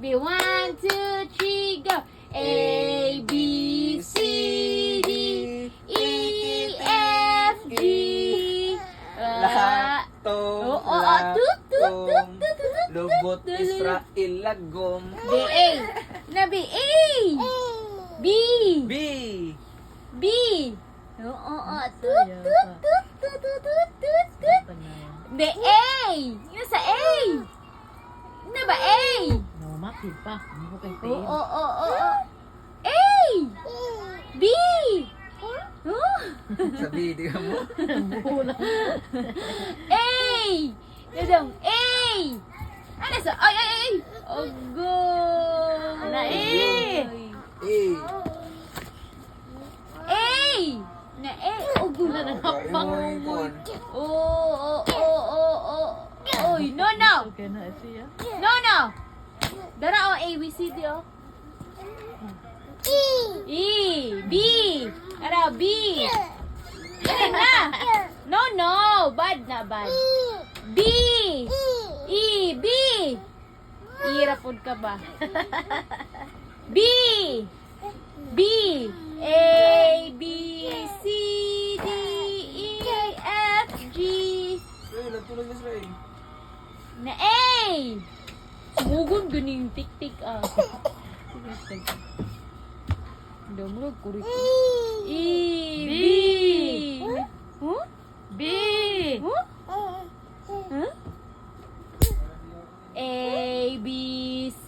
B, 1, 2, 3, go. A, B, C, D, E, F, G. Lahat tong lubot Israel lagom. B, A. Na B, A. B. B. B. Tut, tut, tut, tut, tut, tut, tut, tut. B, A. Yun sa A. Na ba A? Mapid pa. Hindi ko kay A. B. Sa B, di ka mo. A. Dadang A. Ano sa? Ay. Ogo. Na A. A. A. Na A. Ogo na Pang. Oy, no. Okay na siya. No. Dara A, B, C, D, o. E. B. Ara, B. Galing na. No. Bad na, bad. B. E. B. Irapod ka ba? B. B. A, B, C, D, E, F, G. Israel, nagtulog ni Israel. Na A. Sumugon ganing tik-tik ah. Damrag kurik. E. B. Huh? B. Huh? Huh? A, B, C,